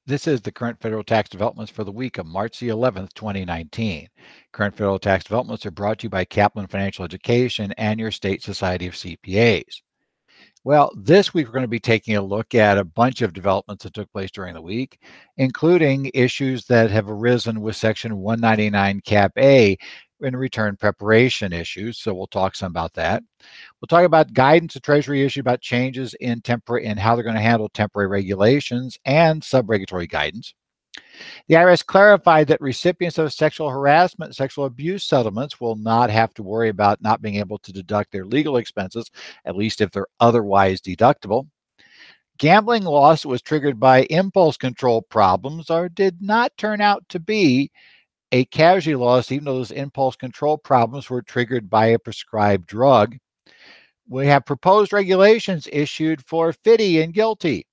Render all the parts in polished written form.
This is the current federal tax developments for the week of March the 11th, 2019. Current federal tax developments are brought to you by Kaplan Financial Education and your state society of CPAs. Well, this week we're going to be taking a look at a bunch of developments that took place during the week, including issues that have arisen with Section 199 Cap A in return preparation issues. So we'll talk some about that. We'll talk about guidance the Treasury issued about changes in how they're going to handle temporary regulations and subregulatory guidance. The IRS clarified that recipients of sexual harassment and sexual abuse settlements will not have to worry about not being able to deduct their legal expenses, at least if they're otherwise deductible. Gambling loss was triggered by impulse control problems or did not turn out to be a casualty loss, even though those impulse control problems were triggered by a prescribed drug. We have proposed regulations issued for FDII and GILTI.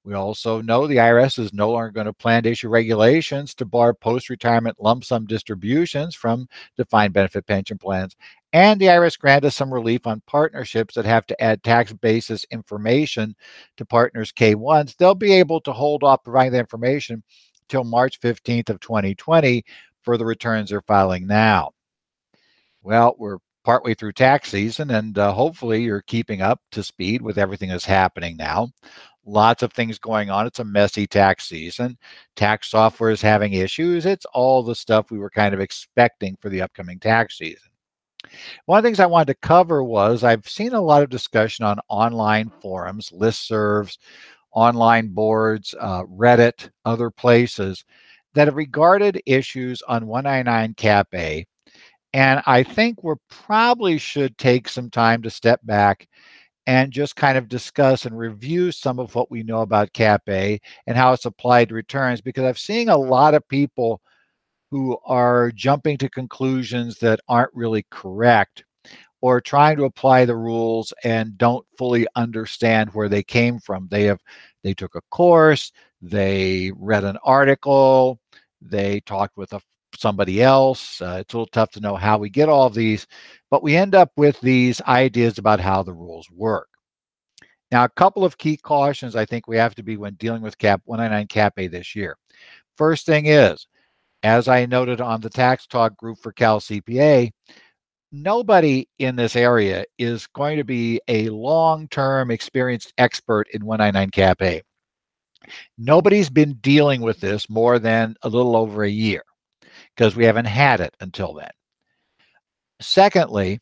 We also know the IRS is no longer going to plan to issue regulations to bar post-retirement lump sum distributions from defined benefit pension plans. And the IRS granted some relief on partnerships that have to add tax basis information to partners K1s. They'll be able to hold off providing the information till March 15th of 2020 for the returns they're filing now. Well, we're partway through tax season, and hopefully you're keeping up to speed with everything that's happening now. Lots of things going on. It's a messy tax season. Tax software is having issues. It's all the stuff we were kind of expecting for the upcoming tax season. One of the things I wanted to cover was I've seen a lot of discussion on online forums, listservs, online boards, Reddit, other places that have regarded issues on 199 Cap A. And I think we probably should take some time to step back and just kind of discuss and review some of what we know about Cap A and how it's applied to returns, because I've seen a lot of people who are jumping to conclusions that aren't really correct or trying to apply the rules and don't fully understand where they came from. They took a course, they read an article, they talked with somebody else. It's a little tough to know how we get all of these, but we end up with these ideas about how the rules work. Now, a couple of key cautions I think we have to be when dealing with Cap 199 Cap A this year. First thing is, as I noted on the Tax Talk group for Cal CPA, nobody in this area is going to be a long-term experienced expert in 199 Cap A. Nobody's been dealing with this more than a little over a year, because we haven't had it until then. Secondly,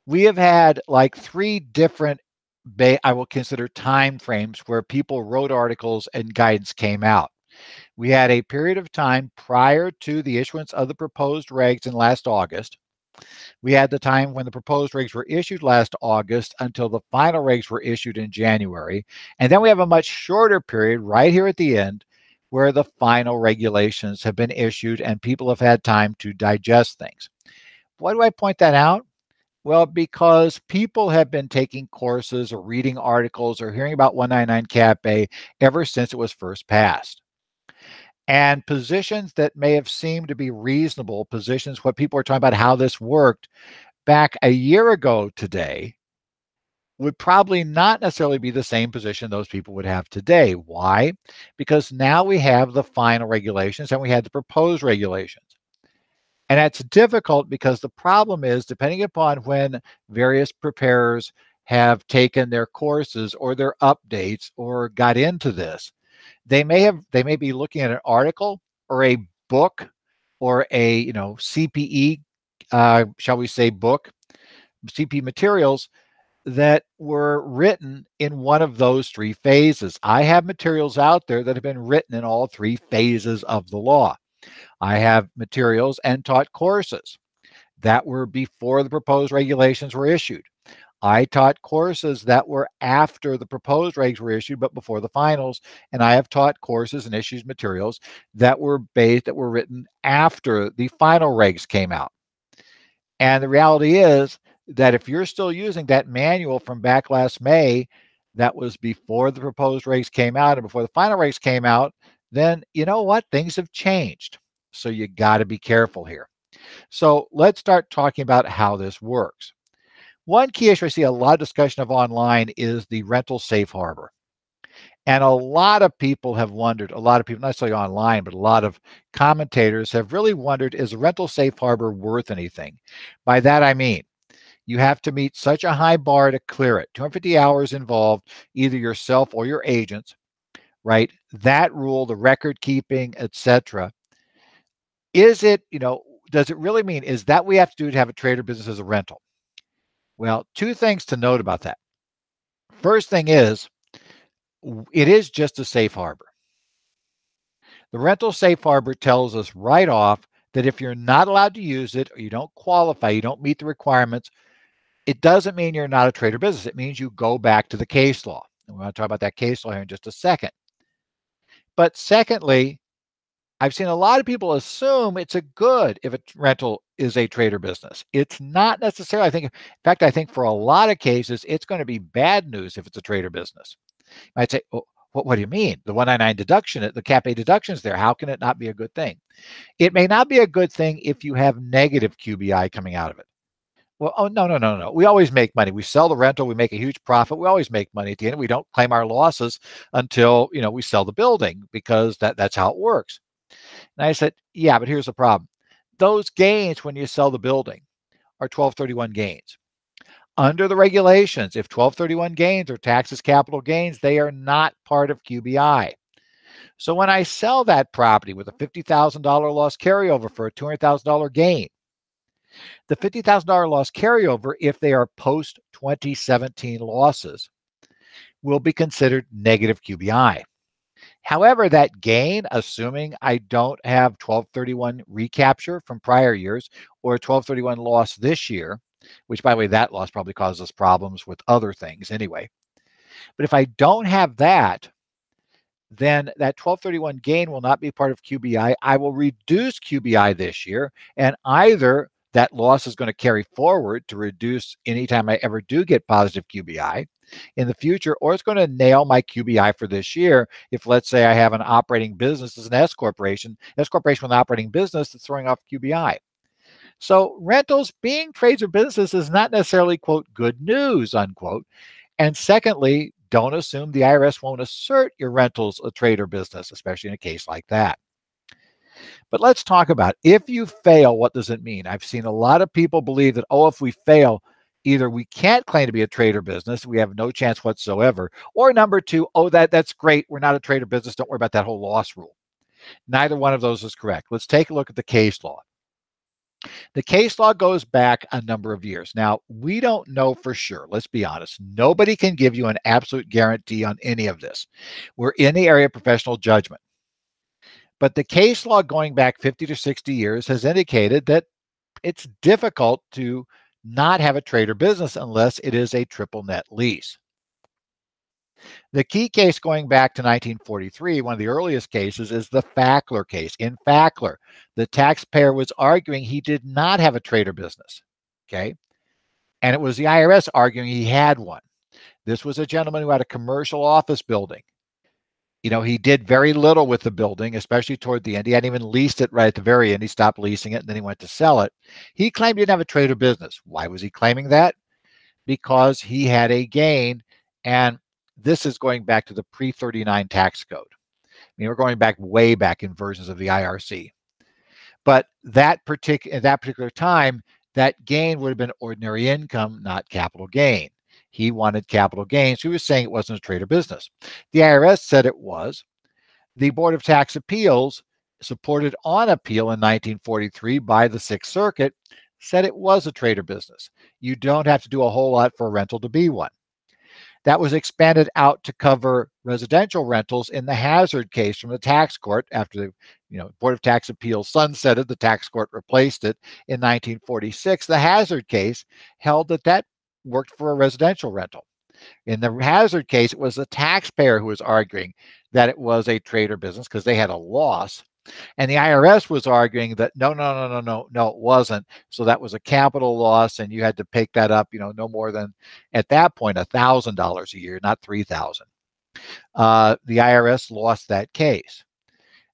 we have had like 3 different, I will consider, time frames where people wrote articles and guidance came out. We had a period of time prior to the issuance of the proposed regs in last August. We had the time when the proposed regs were issued last August until the final regs were issued in January. And then we have a much shorter period right here at the end where the final regulations have been issued and people have had time to digest things. Why do I point that out? Well, because people have been taking courses or reading articles or hearing about 199 Cap A ever since it was first passed. And positions that may have seemed to be reasonable, positions, what people are talking about how this worked back a year ago today, would probably not necessarily be the same position those people would have today. Why? Because now we have the final regulations and we had the proposed regulations. And that's difficult because the problem is, depending upon when various preparers have taken their courses or their updates or got into this, they may be looking at an article or a book or a CPE, shall we say, book, CPE materials that were written in one of those 3 phases. I have materials out there that have been written in all 3 phases of the law. I have materials and taught courses that were before the proposed regulations were issued. I taught courses that were after the proposed regs were issued, but before the finals. And I have taught courses and issued materials that were written after the final regs came out. And the reality is that if you're still using that manual from back last May, that was before the proposed regs came out and before the final regs came out, then you know what? Things have changed. So you got to be careful here. So let's start talking about how this works. One key issue I see a lot of discussion of online is the rental safe harbor. And a lot of people have wondered, a lot of people, not necessarily online, but a lot of commentators have really wondered, is a rental safe harbor worth anything? By that I mean, you have to meet such a high bar to clear it. 250 hours involved, either yourself or your agents, right? That rule, the record keeping, etc. Is it, does it really mean, is that what we have to do to have a trade or business as a rental? Well, two things to note about that. First thing is, it is just a safe harbor. The rental safe harbor tells us right off that if you're not allowed to use it or you don't qualify, you don't meet the requirements, it doesn't mean you're not a trade or business. It means you go back to the case law. And we're going to talk about that case law here in just a second. But secondly, I've seen a lot of people assume it's a good if a rental is a trade or business. It's not necessarily. In fact, I think for a lot of cases, it's going to be bad news if it's a trade or business. I'd say, oh, what do you mean? The 199 deduction, the Cap A deduction is there. How can it not be a good thing? It may not be a good thing if you have negative QBI coming out of it. Well, oh, no. We always make money. We sell the rental. We make a huge profit. We always make money at the end. We don't claim our losses until, we sell the building because that's how it works. And I said, yeah, but here's the problem. Those gains when you sell the building are 1231 gains. Under the regulations, if 1231 gains are taxed as capital gains, they are not part of QBI. So when I sell that property with a $50,000 loss carryover for a $200,000 gain, the $50,000 loss carryover, if they are post-2017 losses, will be considered negative QBI. However, that gain, assuming I don't have 1231 recapture from prior years or a 1231 loss this year, which, by the way, that loss probably causes problems with other things anyway. But if I don't have that, then that 1231 gain will not be part of QBI. I will reduce QBI this year, and either that loss is going to carry forward to reduce anytime I ever do get positive QBI in the future, or it's going to nail my QBI for this year. If, let's say, I have an operating business as an S corporation with an operating business that's throwing off QBI. So rentals being trades or businesses is not necessarily, quote, good news, unquote. And secondly, don't assume the IRS won't assert your rentals a trade or business, especially in a case like that. But let's talk about, if you fail, what does it mean? I've seen a lot of people believe that, if we fail, either we can't claim to be a trade or business, we have no chance whatsoever, or number two, that's great, we're not a trade or business, don't worry about that whole loss rule. Neither one of those is correct. Let's take a look at the case law. The case law goes back a number of years. Now, we don't know for sure. Let's be honest. Nobody can give you an absolute guarantee on any of this. We're in the area of professional judgment. But the case law going back 50 to 60 years has indicated that it's difficult to not have a trade or business unless it is a triple net lease. The key case going back to 1943, one of the earliest cases, is the Fackler case. In Fackler, the taxpayer was arguing he did not have a trade or business, okay? And it was the IRS arguing he had one. This was a gentleman who had a commercial office building. He did very little with the building, especially toward the end. He hadn't even leased it right at the very end. He stopped leasing it, and then he went to sell it. He claimed he didn't have a trade or business. Why was he claiming that? Because he had a gain, and this is going back to the pre-39 tax code. We're going back way back in versions of the IRC. But at that particular time, that gain would have been ordinary income, not capital gain. He wanted capital gains. He was saying it wasn't a trade or business. The IRS said it was. The Board of Tax Appeals, supported on appeal in 1943 by the Sixth Circuit, said it was a trade or business. You don't have to do a whole lot for a rental to be one. That was expanded out to cover residential rentals in the Hazard case from the tax court after the Board of Tax Appeals sunsetted. The tax court replaced it in 1946. The Hazard case held that worked for a residential rental. In the Hazard case, it was the taxpayer who was arguing that it was a trade or business because they had a loss. And the IRS was arguing that no, it wasn't. So that was a capital loss, and you had to pick that up, no more than, at that point, $1,000 a year, not $3,000. The IRS lost that case.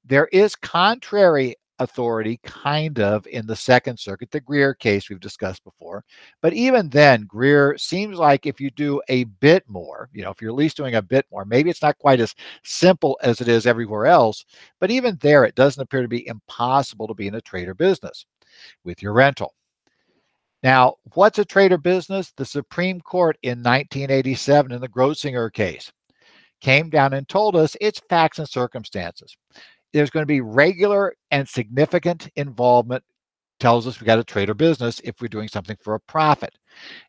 There is contrary authority, kind of, in the Second Circuit, the Greer case we've discussed before. But even then, Greer seems like if you do a bit more, if you're at least doing a bit more, maybe it's not quite as simple as it is everywhere else, but even there, it doesn't appear to be impossible to be in a trade or business with your rental. Now, what's a trade or business? The Supreme Court in 1987 in the Grosinger case came down and told us it's facts and circumstances. There's going to be regular and significant involvement, tells us we got a trade or business if we're doing something for a profit.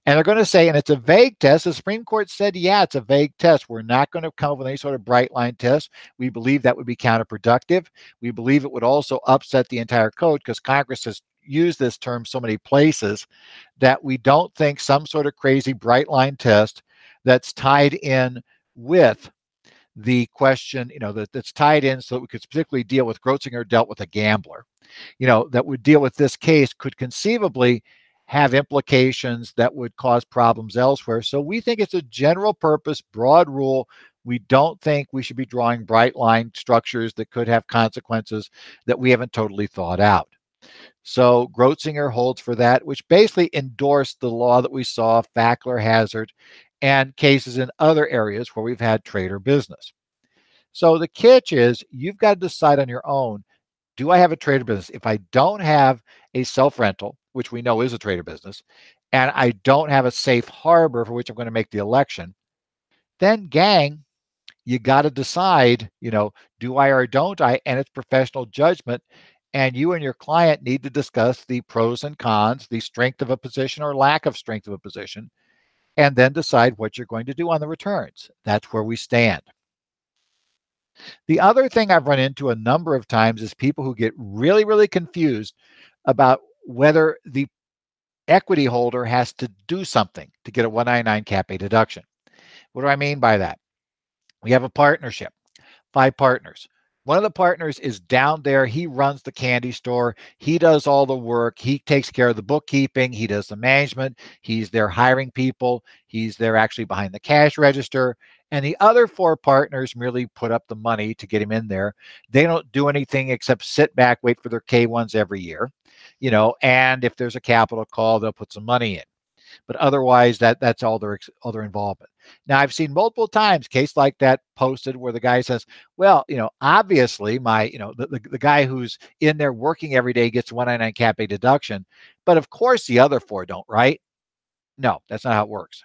And they're going to say, and it's a vague test. The Supreme Court said, yeah, it's a vague test. We're not going to come up with any sort of bright line test. We believe that would be counterproductive. We believe it would also upset the entire code because Congress has used this term so many places that we don't think some sort of crazy bright line test that's tied in with the question, that's tied in so that we could specifically deal with Grosinger dealt with a gambler, that would deal with this case could conceivably have implications that would cause problems elsewhere. So we think it's a general purpose, broad rule. We don't think we should be drawing bright line structures that could have consequences that we haven't totally thought out. So Grosinger holds for that, which basically endorsed the law that we saw, Fackler, Hazard, and cases in other areas where we've had trade or business. So the catch is you've got to decide on your own, do I have a trade or business? If I don't have a self-rental, which we know is a trade or business, and I don't have a safe harbor for which I'm going to make the election, then gang, you got to decide, do I or don't I? And it's professional judgment. And you and your client need to discuss the pros and cons, the strength of a position or lack of strength of a position, and then decide what you're going to do on the returns. That's where we stand. The other thing I've run into a number of times is people who get really, really confused about whether the equity holder has to do something to get a 199 Cap A deduction. What do I mean by that? We have a partnership, 5 partners. One of the partners is down there. He runs the candy store. He does all the work. He takes care of the bookkeeping. He does the management. He's there hiring people. He's there actually behind the cash register. And the other 4 partners merely put up the money to get him in there. They don't do anything except sit back, wait for their K1s every year, and if there's a capital call, they'll put some money in. But otherwise, that's all their involvement. Now, I've seen multiple times case like that posted where the guy says, well, obviously my, the guy who's in there working every day gets 199 Cap A deduction, but of course the other 4 don't, right? No, that's not how it works.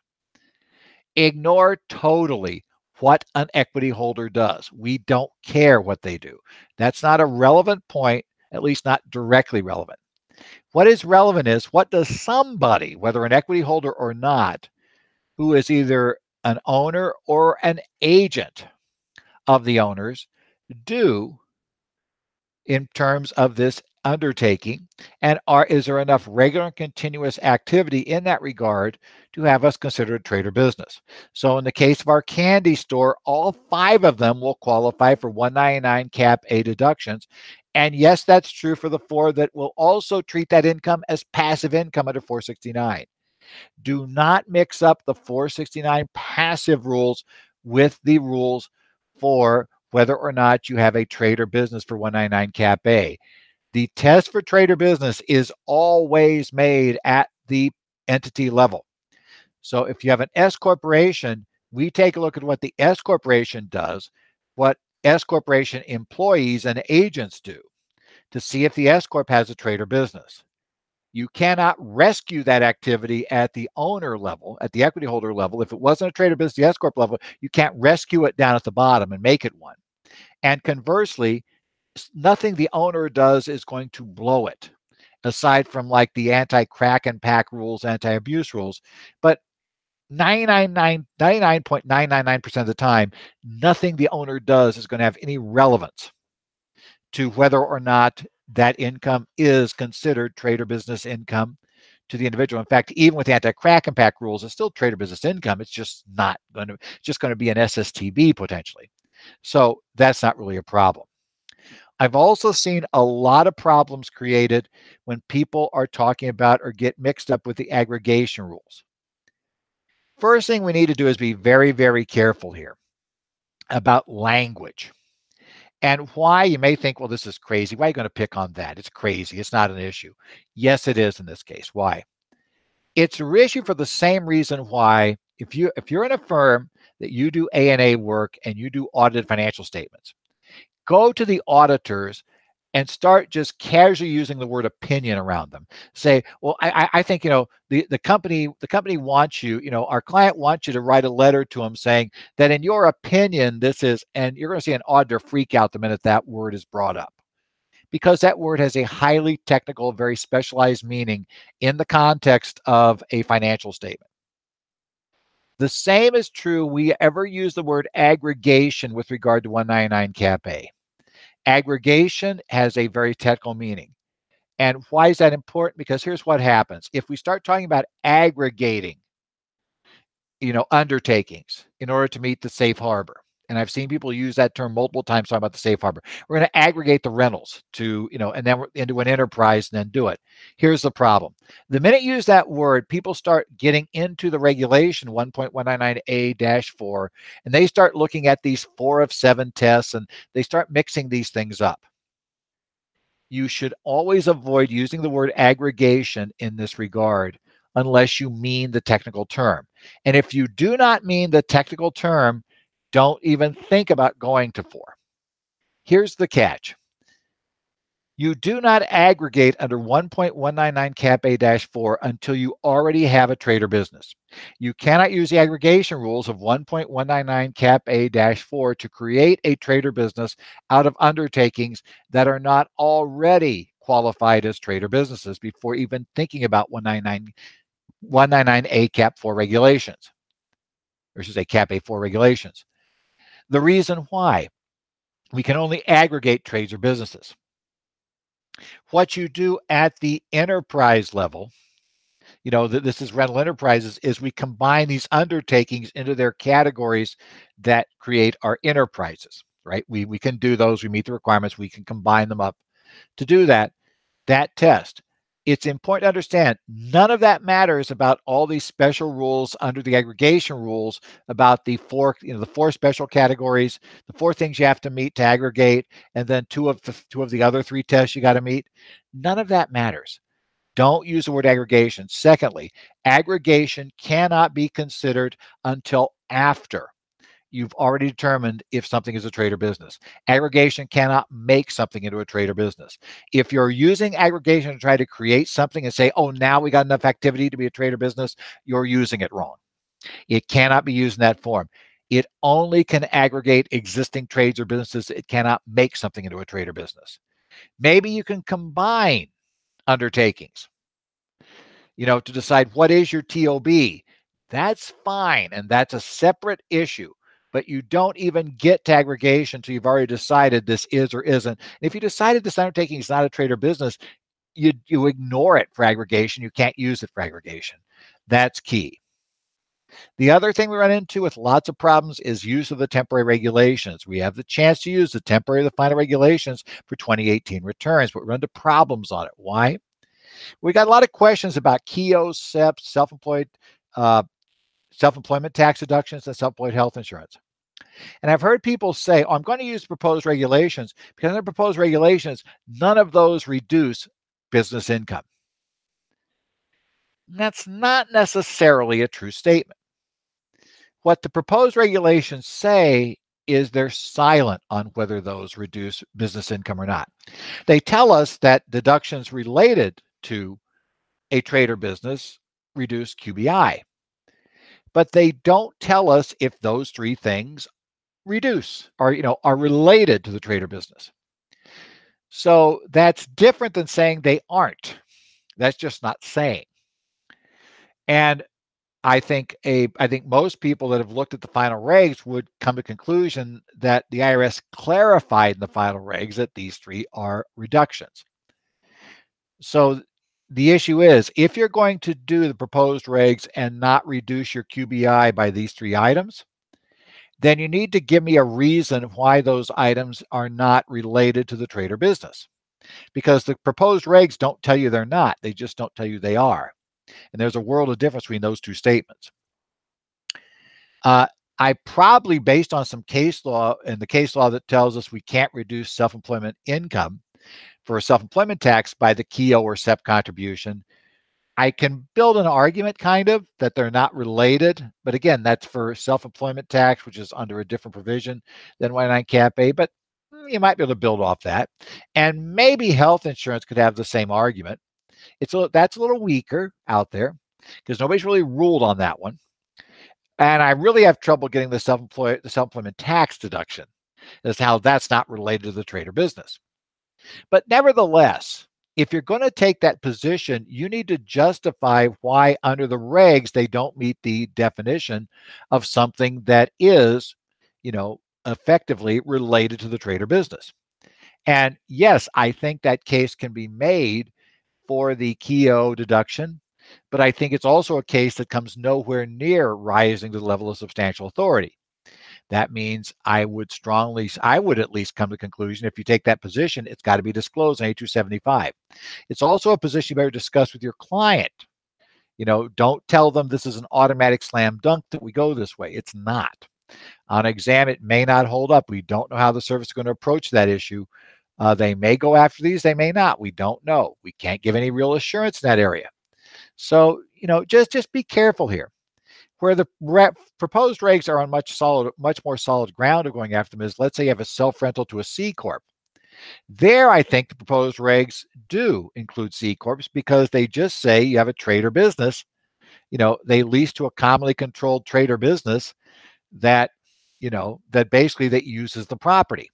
Ignore totally what an equity holder does. We don't care what they do. That's not a relevant point, at least not directly relevant. What is relevant is what does somebody, whether an equity holder or not, who is either an owner or an agent of the owners, do in terms of this undertaking, and is there enough regular and continuous activity in that regard to have us consider a trade or business? So in the case of our candy store, all 5 of them will qualify for 199 Cap A deductions. And yes, that's true for the 4 that will also treat that income as passive income under 469. Do not mix up the 469 passive rules with the rules for whether or not you have a trade or business for 199 Cap A. The test for trade or business is always made at the entity level. So if you have an S corporation, we take a look at what the S corporation does, what S corporation employees and agents do to see if the S corp has a trade or business. You cannot rescue that activity at the owner level, at the equity holder level. If it wasn't a trade or business, the S corp level, you can't rescue it down at the bottom and make it one. And conversely, nothing the owner does is going to blow it, aside from like the anti-crack and pack rules, anti-abuse rules. But 99.999% of the time, nothing the owner does is going to have any relevance to whether or not that income is considered trade or business income to the individual. In fact, even with the anti-crack and pack rules, it's still trade or business income. It's just not going to, it's just going to be an SSTB potentially. So that's not really a problem. I've also seen a lot of problems created when people are talking about or get mixed up with the aggregation rules. First thing we need to do is be very, very careful here about language. And why? You may think, well, this is crazy. Why are you going to pick on that? It's crazy. It's not an issue. Yes, it is in this case. Why? It's an issue for the same reason why if you're in a firm that you do A&A work and you do audited financial statements, go to the auditors and start just casually using the word opinion around them. Say, well, I think, the company wants you, our client wants you to write a letter to them saying that in your opinion, this is, and you're going to see an auditor freak out the minute that word is brought up, because that word has a highly technical, very specialized meaning in the context of a financial statement. The same is true we ever use the word aggregation with regard to 199 Cap A. Aggregation has a very technical meaning. And why is that important? Because here's what happens. If we start talking about aggregating, undertakings in order to meet the safe harbor, and I've seen people use that term multiple times talking about the safe harbor. We're going to aggregate the rentals to, and then into an enterprise and then do it. Here's the problem. The minute you use that word, people start getting into the regulation 1.199A-4, and they start looking at these 4 of 7 tests, and they start mixing these things up. You should always avoid using the word aggregation in this regard unless you mean the technical term. And if you do not mean the technical term, don't even think about going to 4. Here's the catch. You do not aggregate under 1.199 Cap A-4 until you already have a trader business. You cannot use the aggregation rules of 1.199 Cap A-4 to create a trader business out of undertakings that are not already qualified as trader businesses before even thinking about 199A Cap 4 regulations, or I should say Cap A-4 regulations. The reason why: we can only aggregate trades or businesses. What you do at the enterprise level, this is rental enterprises, is we combine these undertakings into their categories that create our enterprises, right? We can do those. We meet the requirements. We can combine them up to do that test. It's important to understand none of that matters about all these special rules under the aggregation rules about the 4 special categories, the 4 things you have to meet to aggregate, and then two of the other 3 tests you got to meet. None of that matters. Don't use the word aggregation. Secondly, aggregation cannot be considered until after you've already determined if something is a trader business. Aggregation cannot make something into a trader business. If you're using aggregation to try to create something and say, oh, now we got enough activity to be a trader business, you're using it wrong. It cannot be used in that form. It only can aggregate existing trades or businesses. It cannot make something into a trader business. Maybe you can combine undertakings, to decide what is your TOB. That's fine, and that's a separate issue. But you don't even get to aggregation until you've already decided this is or isn't. And if you decided this undertaking is not a trader business, you ignore it for aggregation. You can't use it for aggregation. That's key. The other thing we run into with lots of problems is use of the temporary regulations. We have the chance to use the temporary or the final regulations for 2018 returns, but we run into problems on it. Why? We got a lot of questions about KEOs, SEPs, self-employment tax deductions, and self-employed health insurance. And I've heard people say, oh, I'm going to use proposed regulations because under proposed regulations, none of those reduce business income. That's not necessarily a true statement. What the proposed regulations say is they're silent on whether those reduce business income or not. They tell us that deductions related to a trader business reduce QBI. But they don't tell us if those 3 things reduce or are related to the trader business. So that's different than saying they aren't. That's just not saying. And I think most people that have looked at the final regs would come to the conclusion that the IRS clarified in the final regs that these 3 are reductions. So the issue is, if you're going to do the proposed regs and not reduce your QBI by these 3 items, then you need to give me a reason why those items are not related to the trader business. Because the proposed regs don't tell you they're not, they just don't tell you they are. And there's a world of difference between those 2 statements. I probably, based on some case law, and the case law that tells us we can't reduce self-employment income for a self-employment tax by the KEO or SEP contribution, I can build an argument kind of that they're not related. But again, that's for self-employment tax, which is under a different provision than 199 Cap A, but you might be able to build off that. And maybe health insurance could have the same argument. That's a little weaker out there because nobody's really ruled on that one. And I really have trouble getting the self-employment tax deduction as how that's not related to the trade or business. But nevertheless, if you're going to take that position, you need to justify why under the regs they don't meet the definition of something that is, effectively related to the trade or business. And yes, I think that case can be made for the KEO deduction, but I think it's also a case that comes nowhere near rising to the level of substantial authority. That means I would at least come to the conclusion, if you take that position, it's got to be disclosed in 8275. It's also a position you better discuss with your client. Don't tell them this is an automatic slam dunk that we go this way. It's not. On exam, it may not hold up. We don't know how the service is going to approach that issue. They may go after these, they may not. We don't know. We can't give any real assurance in that area. So, just be careful here. Where the proposed regs are on much more solid ground of going after them is, let's say you have a self-rental to a C Corp. There, I think the proposed regs do include C Corps because they just say you have a trade or business. They lease to a commonly controlled trade or business that basically that uses the property.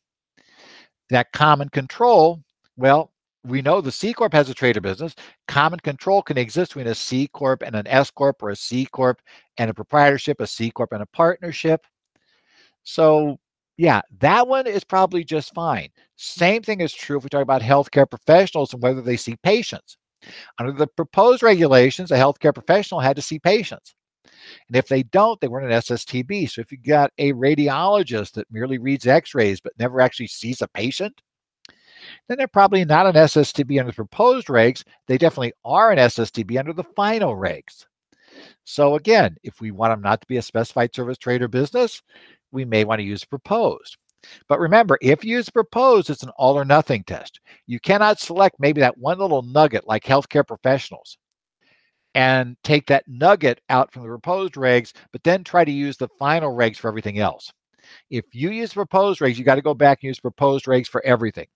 That common control, well, we know the C Corp has a trade or business. Common control can exist between a C Corp and an S Corp, or a C Corp and a proprietorship, a C Corp and a partnership. So yeah, that one is probably just fine. Same thing is true if we talk about healthcare professionals and whether they see patients. Under the proposed regulations, a healthcare professional had to see patients. And if they don't, they weren't an SSTB. So if you got a radiologist that merely reads x-rays but never actually sees a patient, then they're probably not an SSTB under the proposed regs. They definitely are an SSTB under the final regs. So again, if we want them not to be a specified service, trade, or business, we may want to use proposed. But remember, if you use proposed, it's an all or nothing test. You cannot select maybe that one little nugget like healthcare professionals and take that nugget out from the proposed regs, but then try to use the final regs for everything else. If you use proposed regs, you got to go back and use proposed regs for everything.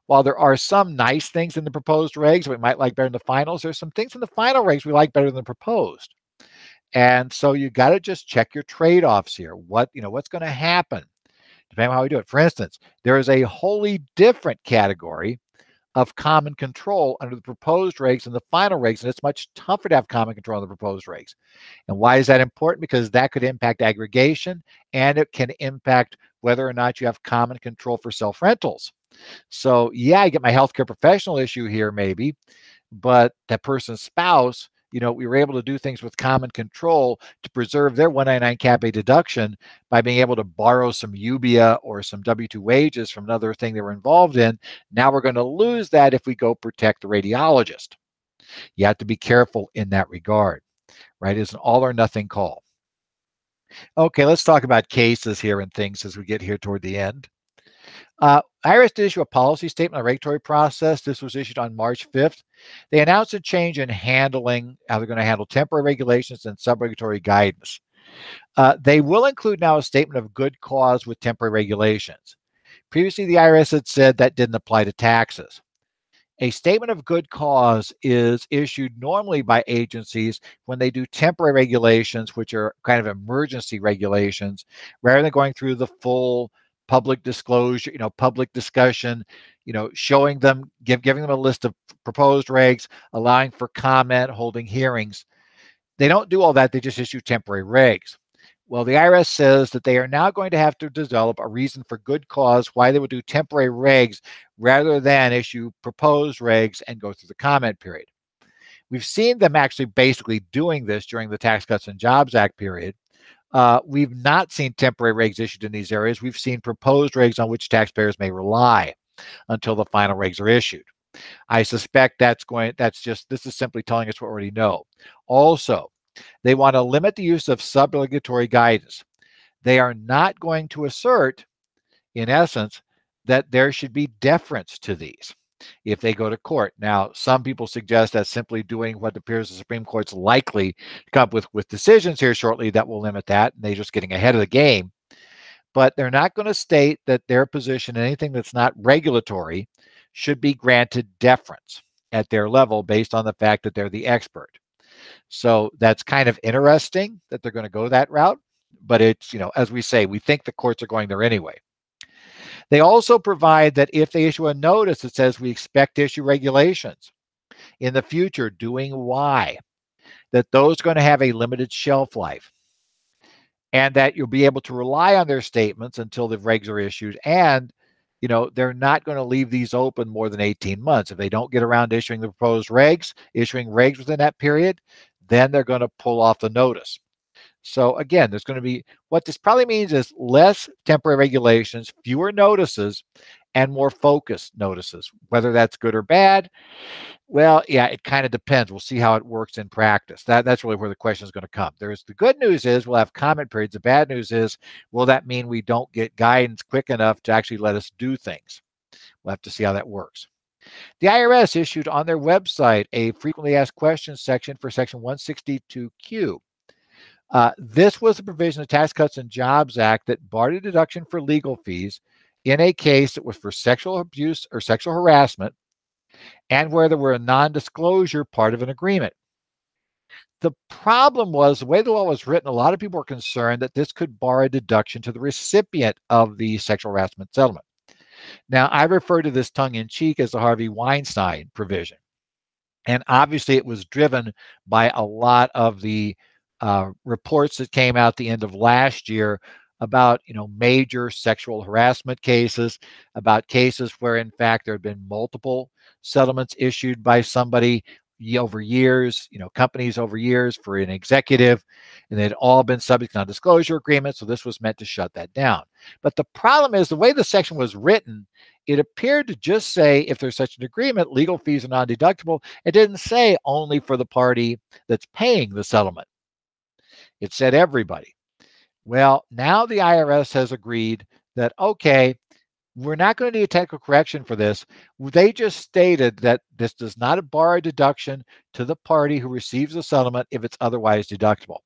While there are some nice things in the proposed regs we might like better than the finals, there's some things in the final regs we like better than the proposed. And so you got to just check your trade-offs here. What's going to happen depending on how we do it. For instance, there is a wholly different category of common control under the proposed regs and the final regs, and it's much tougher to have common control in the proposed regs. And why is that important? Because that could impact aggregation, and it can impact whether or not you have common control for self-rentals. So yeah, I get my healthcare professional issue here maybe, but that person's spouse, we were able to do things with common control to preserve their 199 Cap A deduction by being able to borrow some UBIA or some W-2 wages from another thing they were involved in. Now we're going to lose that if we go protect the radiologist. You have to be careful in that regard, right? It's an all or nothing call. Okay, let's talk about cases here and things as we get here toward the end. IRS did issue a policy statement on the regulatory process. This was issued on March 5th. They announced a change in handling, how they're going to handle temporary regulations and subregulatory guidance. They will include now a statement of good cause with temporary regulations. Previously, the IRS had said that didn't apply to taxes. A statement of good cause is issued normally by agencies when they do temporary regulations, which are kind of emergency regulations, rather than going through the full public disclosure, public discussion, showing them, giving them a list of proposed regs, allowing for comment, holding hearings. They don't do all that. They just issue temporary regs. Well, the IRS says that they are now going to have to develop a reason for good cause why they would do temporary regs rather than issue proposed regs and go through the comment period. We've seen them actually basically doing this during the Tax Cuts and Jobs Act period. We've not seen temporary regs issued in these areas. We've seen proposed regs on which taxpayers may rely until the final regs are issued. I suspect this is simply telling us what we already know. Also, they want to limit the use of subregulatory guidance. they are not going to assert, in essence, that there should be deference to these if they go to court. Now, some people suggest that simply doing what appears the Supreme Court's likely to come up with decisions here shortly that will limit that, and they're just getting ahead of the game. But they're not going to state that their position, anything that's not regulatory, should be granted deference at their level based on the fact that they're the expert. So that's kind of interesting that they're going to go that route. But it's, as we say, we think the courts are going there anyway. They also provide that if they issue a notice that says we expect to issue regulations in the future doing Y, that those are going to have a limited shelf life, and that you'll be able to rely on their statements until the regs are issued. And, they're not going to leave these open more than 18 months. If they don't get around to issuing the proposed regs, issuing regs within that period, then they're going to pull off the notice. So again, there's going to be, what this probably means is less temporary regulations, fewer notices, and more focused notices. Whether that's good or bad, well, yeah, it kind of depends. We'll see how it works in practice. That's really where the question is going to come. The good news is we'll have comment periods. The bad news is, will that mean we don't get guidance quick enough to actually let us do things? We'll have to see how that works. The IRS issued on their website a frequently asked questions section for Section 162Q. This was a provision of the Tax Cuts and Jobs Act that barred a deduction for legal fees in a case that was for sexual abuse or sexual harassment and where there were a non-disclosure part of an agreement. The problem was the way the law was written, a lot of people were concerned that this could bar a deduction to the recipient of the sexual harassment settlement. Now, I refer to this tongue-in-cheek as the Harvey Weinstein provision. And obviously, it was driven by a lot of the reports that came out the end of last year about major sexual harassment cases, about cases where in fact there had been multiple settlements issued by somebody over years, companies over years for an executive, and they'd all been subject to non-disclosure agreements. So this was meant to shut that down. But the problem is the way the section was written, it appeared to just say if there's such an agreement, legal fees are non-deductible. It didn't say only for the party that's paying the settlement. It said everybody. Well, now the IRS has agreed that, okay, we're not going to need a technical correction for this. They just stated that this does not bar a deduction to the party who receives the settlement if it's otherwise deductible.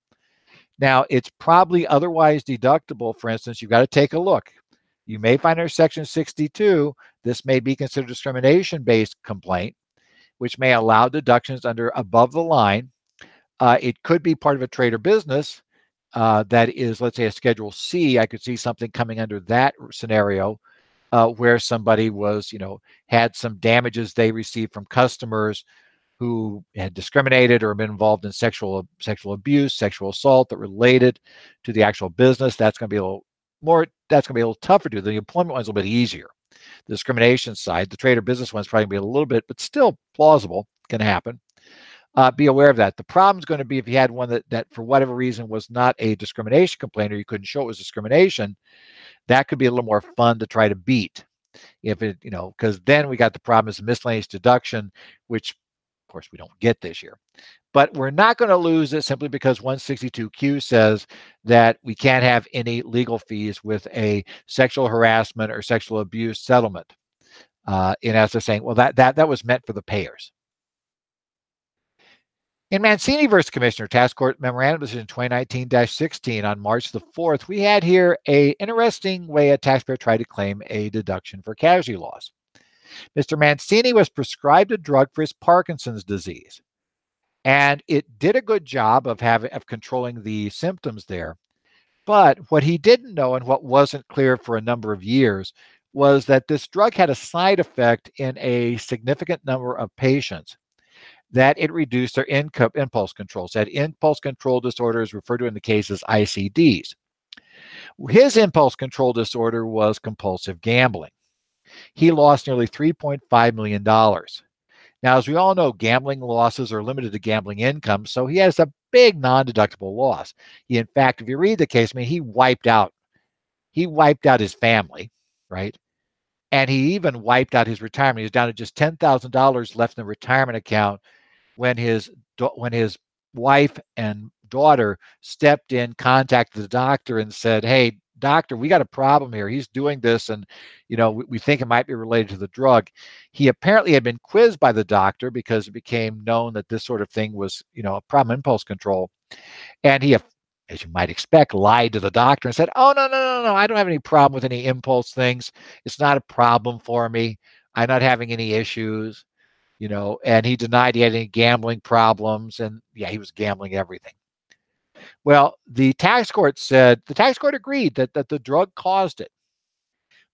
Now, it's probably otherwise deductible. For instance, you've got to take a look. You may find under Section 62, this may be considered a discrimination-based complaint, which may allow deductions under above the line. It could be part of a trade or business that is, let's say, a Schedule C. I could see something coming under that scenario where somebody was, had some damages they received from customers who had discriminated or been involved in sexual abuse, sexual assault that related to the actual business. That's going to be a little more. That's going to be a little tougher to do. The employment one's a little bit easier. The discrimination side, the trade or business one's probably going to be a little bit, but still plausible, can happen. Be aware of that. The problem is going to be if you had one that for whatever reason was not a discrimination complaint or you couldn't show it was discrimination, that could be a little more fun to try to beat. If it, because then we got the problem is miscellaneous deduction, which of course we don't get this year. But we're not going to lose it simply because 162Q says that we can't have any legal fees with a sexual harassment or sexual abuse settlement. And as they're saying, well, that was meant for the payers. In Mancini versus Commissioner, Task Court Memorandum Decision 2019-16 on March the 4th, we had here an interesting way a taxpayer tried to claim a deduction for casualty loss. Mr. Mancini was prescribed a drug for his Parkinson's disease, and it did a good job of controlling the symptoms there. But what he didn't know and what wasn't clear for a number of years was that this drug had a side effect in a significant number of patients, that it reduced their impulse control. So that impulse control disorder is referred to in the case as ICDs. His impulse control disorder was compulsive gambling. He lost nearly $3.5 million. Now, as we all know, gambling losses are limited to gambling income, so he has a big non-deductible loss. In fact, if you read the case, he wiped out his family, right? And he even wiped out his retirement. He was down to just $10,000 left in the retirement account when his wife and daughter stepped in, contacted the doctor and said, hey, doctor, we got a problem here. He's doing this, and we think it might be related to the drug. He apparently had been quizzed by the doctor because it became known that this sort of thing was, a problem impulse control. And he, as you might expect, lied to the doctor and said, oh, no, I don't have any problem with any impulse things. It's not a problem for me. I'm not having any issues, and he denied he had any gambling problems. And yeah, he was gambling everything. Well, the tax court agreed that the drug caused it.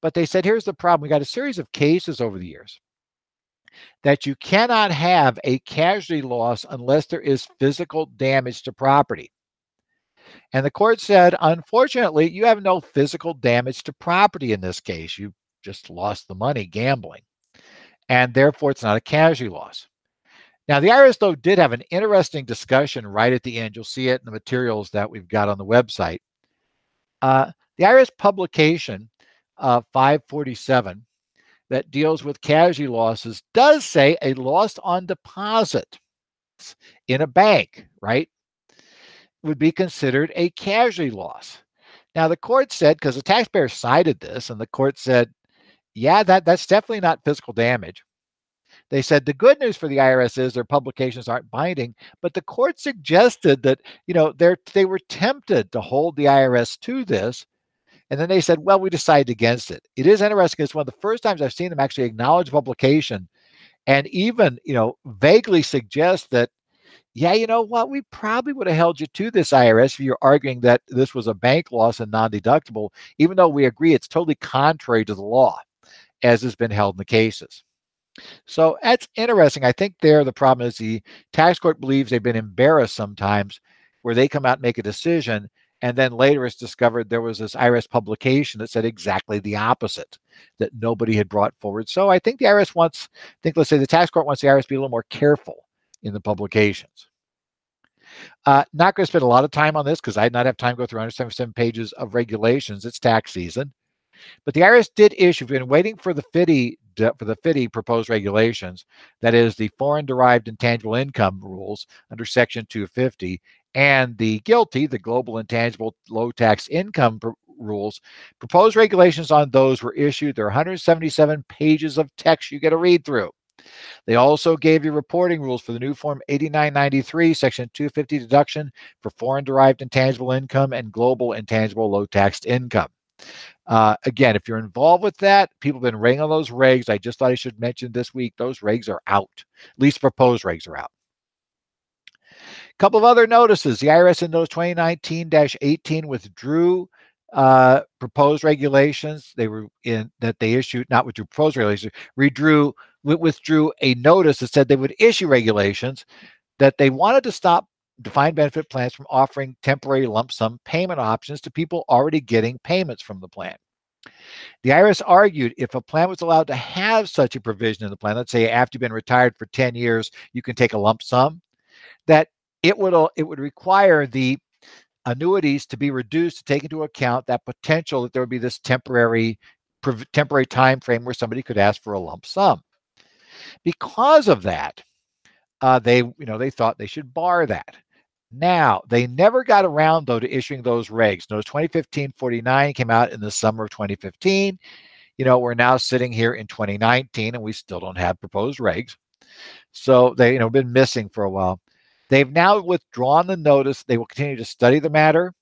But they said, here's the problem. We got a series of cases over the years that you cannot have a casualty loss unless there is physical damage to property. And the court said, unfortunately, you have no physical damage to property in this case. You just lost the money gambling. And therefore, it's not a casualty loss. Now, the IRS, though, did have an interesting discussion right at the end. You'll see it in the materials that we've got on the website. The IRS publication 547 that deals with casualty losses does say a loss on deposit in a bank, right, would be considered a casualty loss. Now, the court said, because the taxpayer cited this, and the court said, yeah, that's definitely not physical damage. They said the good news for the IRS is their publications aren't binding, but the court suggested that, they were tempted to hold the IRS to this. And then they said, well, we decided against it. It is interesting. It's one of the first times I've seen them actually acknowledge publication and even, vaguely suggest that, yeah, you know what, we probably would have held you to this, IRS, if you're arguing that this was a bank loss and non-deductible, even though we agree it's totally contrary to the law, as has been held in the cases. So that's interesting. I think the problem is the tax court believes they've been embarrassed sometimes where they come out and make a decision, and then later it's discovered there was this IRS publication that said exactly the opposite, that nobody had brought forward. So I think the IRS let's say the tax court wants the IRS to be a little more careful in the publications. Not going to spend a lot of time on this because I did not have time to go through 177 pages of regulations. It's tax season. But the IRS did issue, we've been waiting for the FDII proposed regulations, that is the foreign derived intangible income rules under Section 250, and the GILTI, the global intangible low tax income rules. Proposed regulations on those were issued. There are 177 pages of text you get to read through. They also gave you reporting rules for the new Form 8993, Section 250 deduction for foreign derived intangible income and global intangible low taxed income. Again, if you're involved with that, people have been writing on those regs. I just thought I should mention this week, those regs are out. At least proposed regs are out. A couple of other notices. The IRS in Notice 2019-18 withdrew proposed regulations. They issued, not withdrew proposed regulations, withdrew a notice that said they would issue regulations that they wanted to stop defined benefit plans from offering temporary lump sum payment options to people already getting payments from the plan. The IRS argued if a plan was allowed to have such a provision in the plan, let's say after you've been retired for 10 years, you can take a lump sum, that it would require the annuities to be reduced to take into account that potential that there would be this temporary time frame where somebody could ask for a lump sum. Because of that, they thought they should bar that. Now, they never got around, though, to issuing those regs. Notice 2015-49 came out in the summer of 2015. We're now sitting here in 2019, and we still don't have proposed regs. So they, been missing for a while. They've now withdrawn the notice. They will continue to study the matter,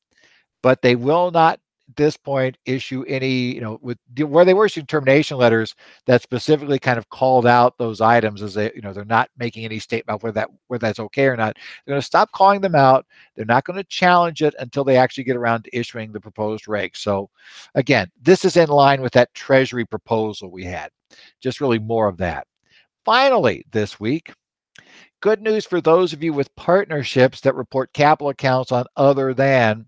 but they will not, at this point, issue any, where they were issuing termination letters that specifically kind of called out those items as they're not making any statement about whether that's okay or not. They're going to stop calling them out. They're not going to challenge it until they actually get around to issuing the proposed regs. So again, this is in line with that Treasury proposal we had, just really more of that. Finally, this week, good news for those of you with partnerships that report capital accounts on other than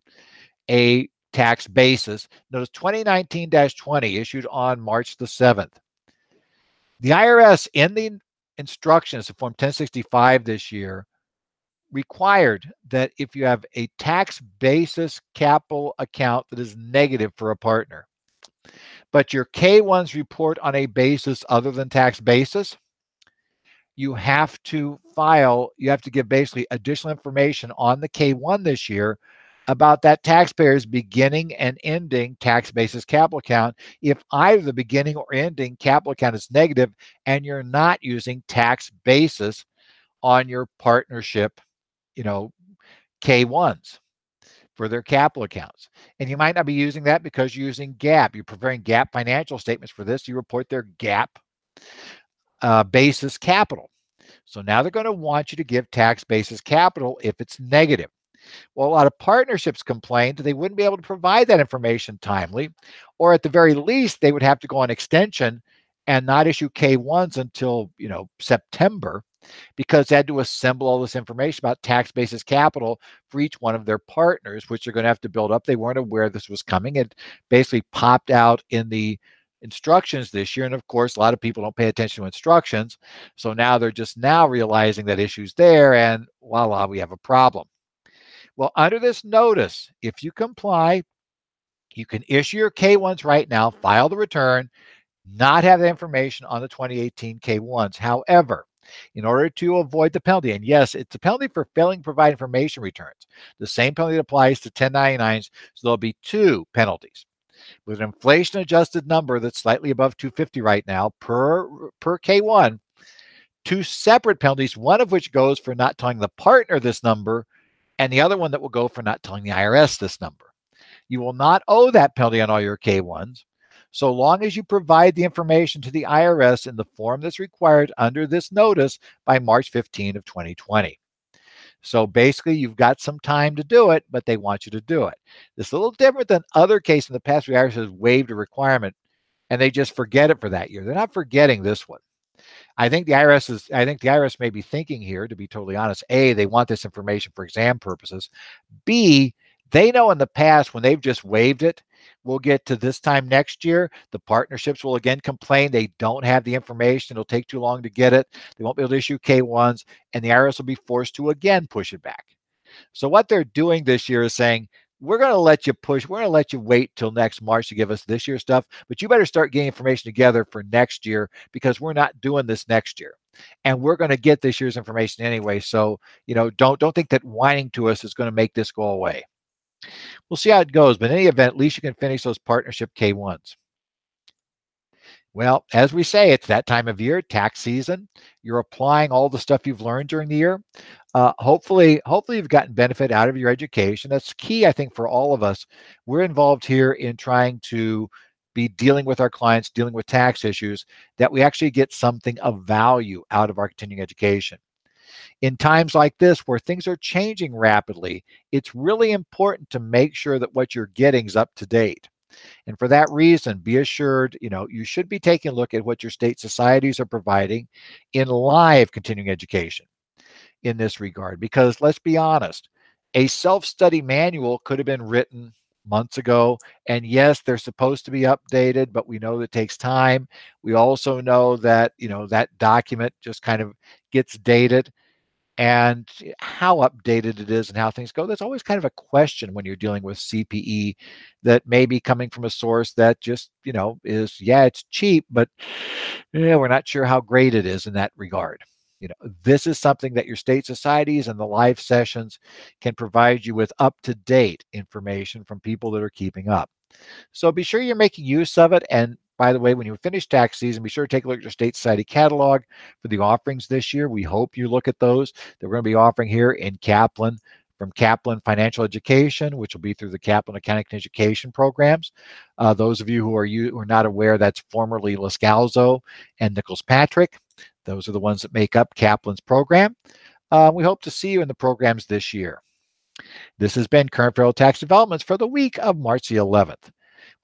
a tax basis. Notice 2019-20 issued on March the 7th. The IRS, in the instructions of Form 1065 this year, required that if you have a tax basis capital account that is negative for a partner, but your K-1s report on a basis other than tax basis, you have to file, you have to give basically additional information on the K1 this year about that taxpayer's beginning and ending tax basis capital account if either the beginning or ending capital account is negative and you're not using tax basis on your partnership, K1s for their capital accounts. And you might not be using that because you're using GAAP. You're preparing GAAP financial statements for this. You report their GAAP basis capital. So now they're going to want you to give tax basis capital if it's negative. Well, a lot of partnerships complained they wouldn't be able to provide that information timely, or at the very least, they would have to go on extension and not issue K1s until, September, because they had to assemble all this information about tax basis capital for each one of their partners, which they're going to have to build up. They weren't aware this was coming. It basically popped out in the instructions this year. And of course, a lot of people don't pay attention to instructions. So now they're just now realizing that issue's there, and voila, we have a problem. Well, under this notice, if you comply, you can issue your K1s right now, file the return, not have the information on the 2018 K1s. However, in order to avoid the penalty, and yes, it's a penalty for failing to provide information returns. The same penalty applies to 1099s, so there'll be two penalties. With an inflation-adjusted number that's slightly above 250 right now per K1, two separate penalties, one of which goes for not telling the partner this number, and the other one that will go for not telling the IRS this number. You will not owe that penalty on all your K1s, so long as you provide the information to the IRS in the form that's required under this notice by March 15 of 2020. So basically, you've got some time to do it, but they want you to do it. This is a little different than other cases in the past where the IRS has waived a requirement and they just forget it for that year. They're not forgetting this one. I think the IRS may be thinking here, to be totally honest, A, they want this information for exam purposes. B, they know in the past when they've just waived it, we'll get to this time next year, the partnerships will again complain they don't have the information. It'll take too long to get it. They won't be able to issue K1s, and the IRS will be forced to again push it back. So what they're doing this year is saying, we're going to let you push. We're going to let you wait till next March to give us this year's stuff, but you better start getting information together for next year because we're not doing this next year. And we're going to get this year's information anyway. So, don't think that whining to us is going to make this go away. We'll see how it goes, but in any event, at least you can finish those partnership K1s. Well, as we say, it's that time of year, tax season. You're applying all the stuff you've learned during the year. Hopefully you've gotten benefit out of your education. That's key, I think, for all of us. We're involved here in trying to be dealing with our clients, dealing with tax issues, that we actually get something of value out of our continuing education. In times like this where things are changing rapidly, it's really important to make sure that what you're getting is up to date. And for that reason, be assured, you should be taking a look at what your state societies are providing in live continuing education in this regard. Because let's be honest, a self-study manual could have been written months ago. And yes, they're supposed to be updated, but we know that it takes time. We also know that, that document just kind of gets dated. And how updated it is and how things go, that's always kind of a question when you're dealing with CPE that may be coming from a source that just, is, it's cheap, but we're not sure how great it is in that regard. This is something that your state societies and the live sessions can provide you with up-to-date information from people that are keeping up. So be sure you're making use of it. And by the way, when you finish tax season, be sure to take a look at your state society catalog for the offerings this year. We hope you look at those that we're going to be offering here in Kaplan, from Kaplan Financial Education, which will be through the Kaplan Accounting and Education programs. Those of you who are not aware, that's formerly Lascalzo and Nichols Patrick. Those are the ones that make up Kaplan's program. We hope to see you in the programs this year. This has been Current Federal Tax Developments for the week of March the 11th.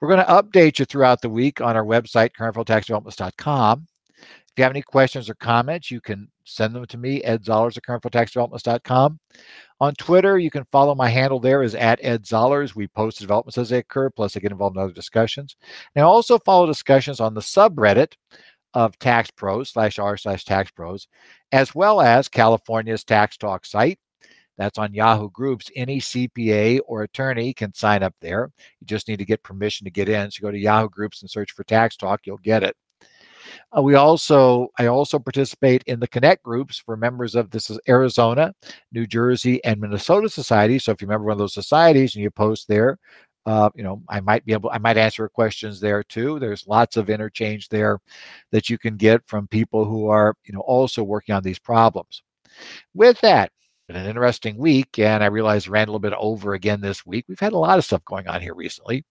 We're going to update you throughout the week on our website, currentfederaltaxdevelopments.com. If you have any questions or comments, you can send them to me, Ed Zollers at currentfederaltaxdevelopments.com. On Twitter, you can follow my handle there is at Ed Zollers. We post developments as they occur, plus I get involved in other discussions. And I also follow discussions on the subreddit of TaxPros /r/TaxPros, as well as California's Tax Talk site. That's on Yahoo Groups. Any CPA or attorney can sign up there. You just need to get permission to get in. So go to Yahoo Groups and search for Tax Talk. You'll get it. I also participate in the Connect groups for members of this is Arizona, New Jersey, and Minnesota societies. So if you're a member of one of those societies and you post there, I might answer questions there too. There's lots of interchange there that you can get from people who are, also working on these problems. With that, been an interesting week, and I realize I ran a little bit over again this week. We've had a lot of stuff going on here recently.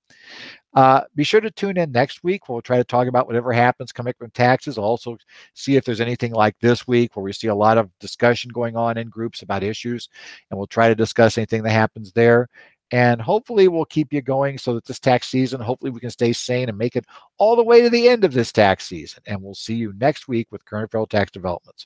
Be sure to tune in next week. We'll try to talk about whatever happens coming from taxes. I'll also see if there's anything like this week where we see a lot of discussion going on in groups about issues, and we'll try to discuss anything that happens there. And hopefully we'll keep you going so that this tax season, hopefully we can stay sane and make it all the way to the end of this tax season. And we'll see you next week with current federal tax developments.